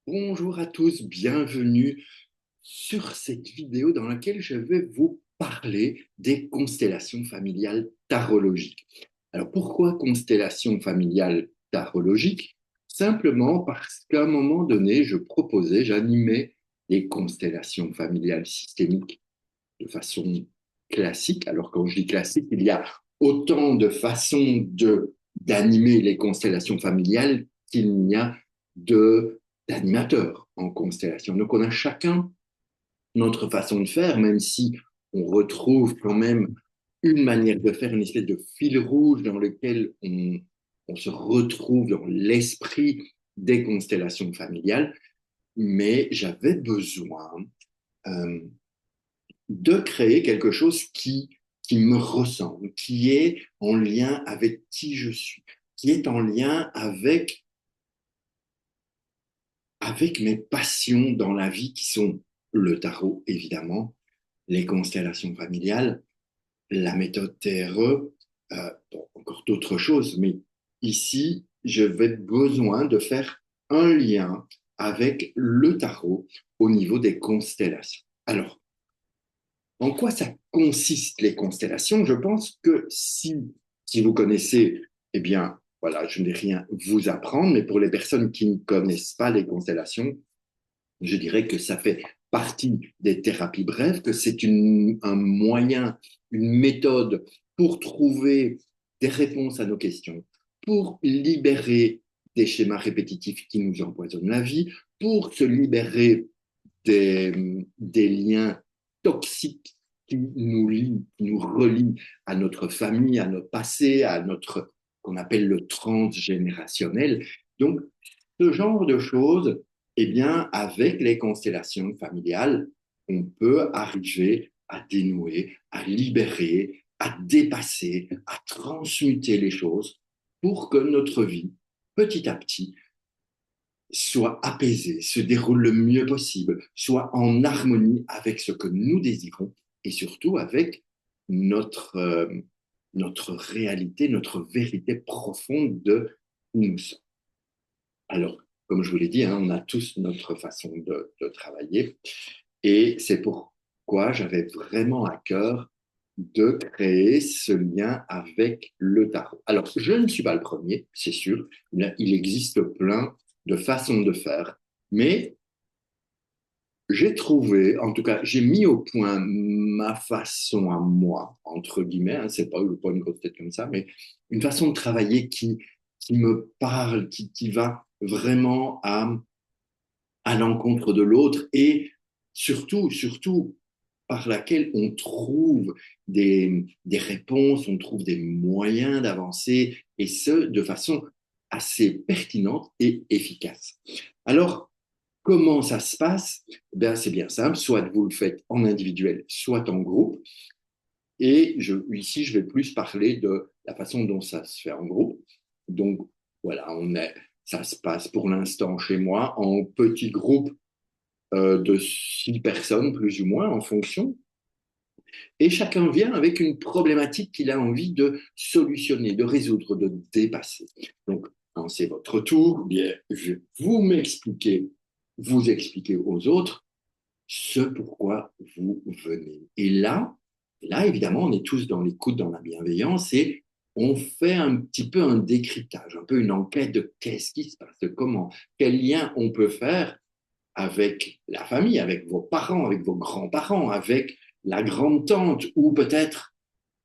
Bonjour à tous, bienvenue sur cette vidéo dans laquelle je vais vous parler des constellations familiales tarologiques. Alors pourquoi constellations familiales tarologiques? Simplement parce qu'à un moment donné, j'animais des constellations familiales systémiques de façon classique. Alors quand je dis classique, il y a autant de façons d'animer les constellations familiales qu'il n'y a de d'animateurs en constellation. Donc on a chacun notre façon de faire, même si on retrouve quand même une manière de faire, une espèce de fil rouge dans lequel on se retrouve dans l'esprit des constellations familiales. Mais j'avais besoin euh, de créer quelque chose qui me ressemble, qui est en lien avec qui je suis, qui est en lien avec mes passions dans la vie, qui sont le tarot, évidemment, les constellations familiales, la méthode TRE, bon, encore d'autres choses, mais ici, je vais besoin de faire un lien avec le tarot au niveau des constellations. Alors, en quoi ça consiste les constellations? Je pense que si vous connaissez, eh bien, voilà, je n'ai rien vous apprendre, mais pour les personnes qui ne connaissent pas les constellations, je dirais que ça fait partie des thérapies brèves, que c'est un moyen, une méthode pour trouver des réponses à nos questions, pour libérer des schémas répétitifs qui nous empoisonnent la vie, pour se libérer des liens toxiques qui nous lient, qui nous relient à notre famille, à notre passé, à notre qu'on appelle le transgénérationnel. Donc, ce genre de choses, eh bien, avec les constellations familiales, on peut arriver à dénouer, à libérer, à dépasser, à transmuter les choses pour que notre vie, petit à petit, soit apaisée, se déroule le mieux possible, soit en harmonie avec ce que nous désirons et surtout avec notre, notre réalité, notre vérité profonde de nous sommes. Alors, comme je vous l'ai dit, hein, on a tous notre façon de travailler et c'est pourquoi j'avais vraiment à cœur de créer ce lien avec le tarot. Alors, je ne suis pas le premier, c'est sûr. Il existe plein de façons de faire, mais j'ai trouvé, en tout cas, j'ai mis au point ma façon à moi, entre guillemets, hein, c'est pas une grosse tête comme ça, mais une façon de travailler qui me parle, qui va vraiment à l'encontre de l'autre et surtout, par laquelle on trouve des réponses, on trouve des moyens d'avancer, et ce, de façon assez pertinente et efficace. Alors, comment ça se passe? Ben, c'est bien simple, soit vous le faites en individuel, soit en groupe. Et ici, je vais plus parler de la façon dont ça se fait en groupe. Donc, voilà, ça se passe pour l'instant chez moi en petits groupes de 6 personnes, plus ou moins, en fonction. Et chacun vient avec une problématique qu'il a envie de solutionner, de résoudre, de dépasser. Donc, quand c'est votre tour, bien, vous expliquez aux autres ce pourquoi vous venez. Et là, évidemment, on est tous dans l'écoute, dans la bienveillance, et on fait un petit peu un décryptage, un peu une enquête de qu'est-ce qui se passe, comment, quel lien on peut faire avec la famille, avec vos parents, avec vos grands-parents, avec la grande-tante, ou peut-être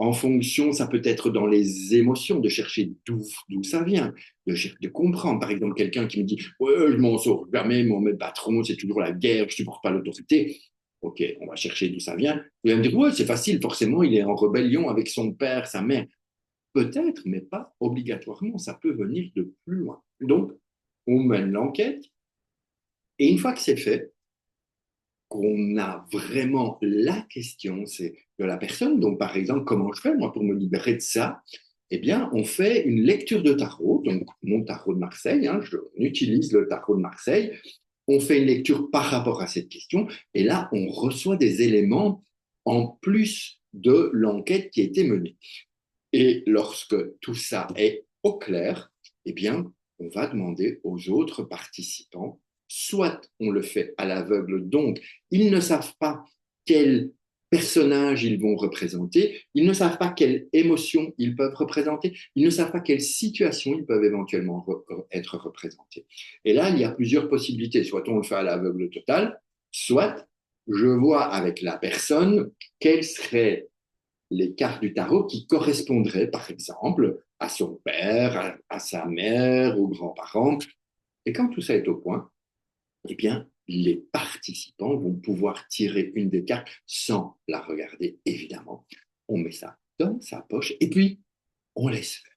en fonction, ça peut être dans les émotions, de chercher d'où ça vient, de comprendre. Par exemple, quelqu'un qui me dit ouais, je m'en sors jamais, mon patron, c'est toujours la guerre, je ne supporte pas l'autorité. Ok, on va chercher d'où ça vient. Vous allez me dire ouais, c'est facile, forcément, il est en rébellion avec son père, sa mère. Peut-être, mais pas obligatoirement, ça peut venir de plus loin. Donc, on mène l'enquête, et une fois que c'est fait, qu'on a vraiment la question, c'est de la personne. Donc, par exemple, comment je fais, moi, pour me libérer de ça? Eh bien, on fait une lecture de tarot, donc mon tarot de Marseille, hein, on utilise le tarot de Marseille, on fait une lecture par rapport à cette question, et là, on reçoit des éléments en plus de l'enquête qui a été menée. Et lorsque tout ça est au clair, eh bien, on va demander aux autres participants soit on le fait à l'aveugle, donc ils ne savent pas quel personnage ils vont représenter, ils ne savent pas quelle émotion ils peuvent représenter, ils ne savent pas quelle situation ils peuvent éventuellement être représentés. Et là, il y a plusieurs possibilités. Soit on le fait à l'aveugle total, soit je vois avec la personne quelles seraient les cartes du tarot qui correspondraient, par exemple, à son père, à sa mère, aux grands-parents. Et quand tout ça est au point, eh bien, les participants vont pouvoir tirer une des cartes sans la regarder, évidemment. On met ça dans sa poche et puis on laisse faire.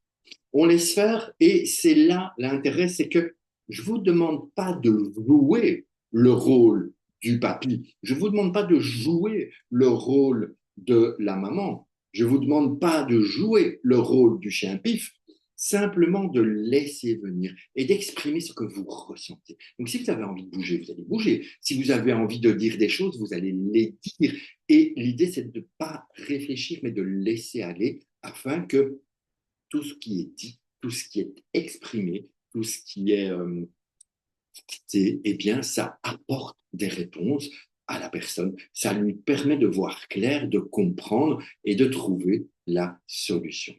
On laisse faire et c'est là l'intérêt, c'est que je ne vous demande pas de jouer le rôle du papy. Je ne vous demande pas de jouer le rôle de la maman. Je ne vous demande pas de jouer le rôle du chien pif, simplement de laisser venir et d'exprimer ce que vous ressentez. Donc, si vous avez envie de bouger, vous allez bouger. Si vous avez envie de dire des choses, vous allez les dire. Et l'idée, c'est de ne pas réfléchir, mais de laisser aller afin que tout ce qui est dit, tout ce qui est exprimé, tout ce qui est eh bien, ça apporte des réponses à la personne. Ça lui permet de voir clair, de comprendre et de trouver la solution.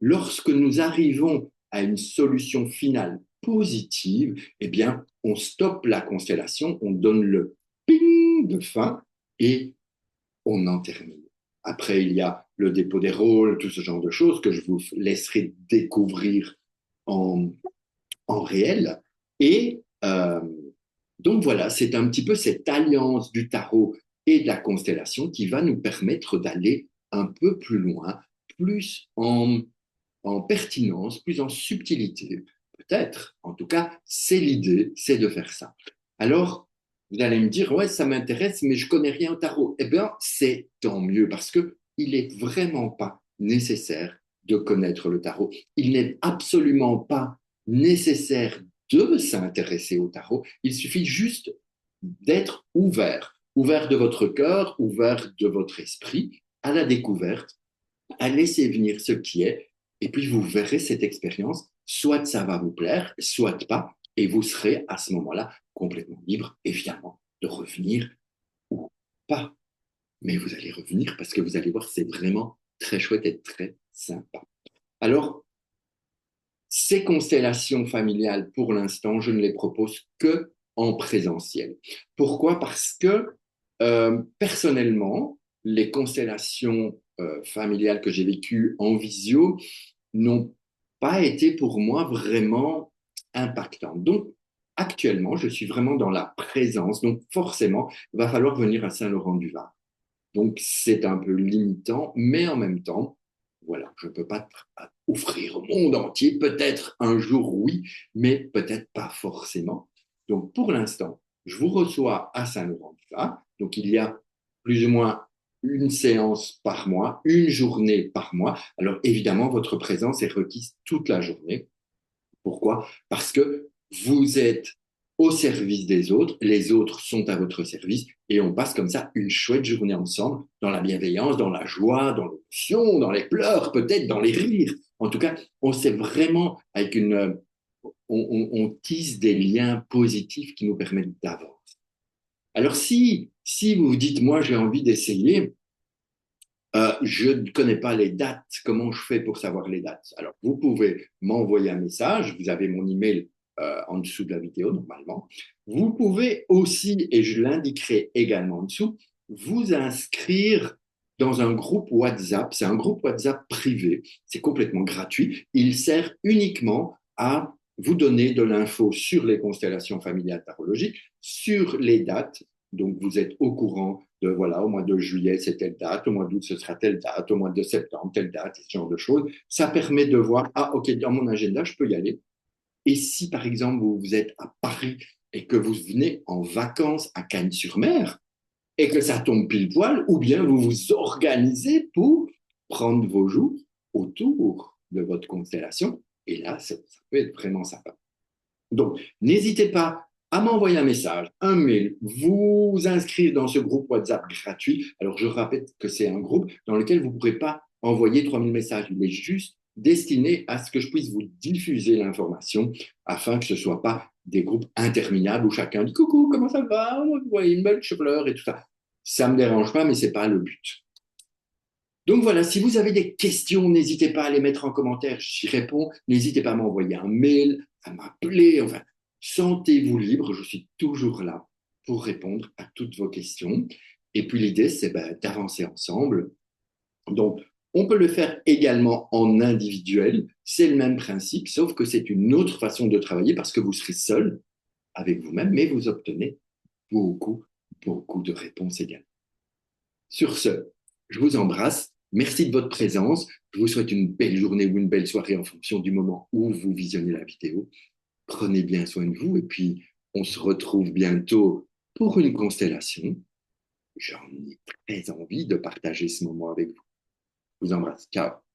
Lorsque nous arrivons à une solution finale positive, eh bien, on stoppe la constellation, on donne le ping de fin et on en termine. Après, il y a le dépôt des rôles, tout ce genre de choses que je vous laisserai découvrir en, en réel. Et donc voilà, c'est un petit peu cette alliance du tarot et de la constellation qui va nous permettre d'aller un peu plus loin, plus en pertinence, plus en subtilité, peut-être. En tout cas, c'est l'idée, c'est de faire ça. Alors, vous allez me dire, ouais, ça m'intéresse, mais je connais rien au tarot. Eh bien, c'est tant mieux parce que il est vraiment pas nécessaire de connaître le tarot. Il n'est absolument pas nécessaire de s'intéresser au tarot. Il suffit juste d'être ouvert, ouvert de votre cœur, ouvert de votre esprit à la découverte, à laisser venir ce qui est, et puis vous verrez cette expérience, soit ça va vous plaire, soit pas, et vous serez à ce moment-là complètement libre, évidemment, de revenir ou pas. Mais vous allez revenir parce que vous allez voir, c'est vraiment très chouette et très sympa. Alors, ces constellations familiales, pour l'instant, je ne les propose que en présentiel. Pourquoi? Parce que personnellement, les constellations familiales que j'ai vécues en visio n'ont pas été pour moi vraiment impactantes. Donc, actuellement, je suis vraiment dans la présence. Donc, forcément, il va falloir venir à Saint-Laurent-du-Var. Donc, c'est un peu limitant, mais en même temps, voilà, je ne peux pas offrir au monde entier. Peut-être un jour, oui, mais peut-être pas forcément. Donc, pour l'instant, je vous reçois à Saint-Laurent-du-Var. Donc, il y a plus ou moins une séance par mois, une journée par mois. Alors, évidemment, votre présence est requise toute la journée. Pourquoi? Parce que vous êtes au service des autres, les autres sont à votre service et on passe comme ça une chouette journée ensemble dans la bienveillance, dans la joie, dans l'émotion, dans les pleurs, peut-être dans les rires. En tout cas, on sait vraiment avec on tisse des liens positifs qui nous permettent d'avancer. Alors si vous vous dites, moi j'ai envie d'essayer, je ne connais pas les dates. Comment je fais pour savoir les dates? Alors, vous pouvez m'envoyer un message. Vous avez mon email en dessous de la vidéo, normalement. Vous pouvez aussi, et je l'indiquerai également en dessous, vous inscrire dans un groupe WhatsApp. C'est un groupe WhatsApp privé. C'est complètement gratuit. Il sert uniquement à vous donner de l'info sur les constellations familiales tarologiques, sur les dates. Donc, vous êtes au courant de, voilà, au mois de juillet, c'est telle date, au mois d'août, ce sera telle date, au mois de septembre, telle date, ce genre de choses. Ça permet de voir, ah, OK, dans mon agenda, je peux y aller. Et si, par exemple, vous êtes à Paris et que vous venez en vacances à Cagnes-sur-Mer et que ça tombe pile poil, ou bien vous vous organisez pour prendre vos jours autour de votre constellation. Et là, ça peut être vraiment sympa. Donc, n'hésitez pas à m'envoyer un message, un mail, vous inscrire dans ce groupe WhatsApp gratuit. Alors, je rappelle que c'est un groupe dans lequel vous ne pourrez pas envoyer 3000 messages. Il est juste destiné à ce que je puisse vous diffuser l'information afin que ce ne soit pas des groupes interminables où chacun dit coucou, comment ça va? Ouais, une belle fleur et tout ça. Ça me dérange pas, mais c'est pas le but. Donc voilà, si vous avez des questions, n'hésitez pas à les mettre en commentaire, j'y réponds. N'hésitez pas à m'envoyer un mail, à m'appeler. Enfin, sentez-vous libre, je suis toujours là pour répondre à toutes vos questions. Et puis l'idée, c'est d'avancer ensemble. Donc, on peut le faire également en individuel. C'est le même principe, sauf que c'est une autre façon de travailler parce que vous serez seul avec vous-même, mais vous obtenez beaucoup, beaucoup de réponses également. Sur ce, je vous embrasse. Merci de votre présence. Je vous souhaite une belle journée ou une belle soirée en fonction du moment où vous visionnez la vidéo. Prenez bien soin de vous et puis on se retrouve bientôt pour une constellation. J'en ai très envie de partager ce moment avec vous. Je vous embrasse. Ciao.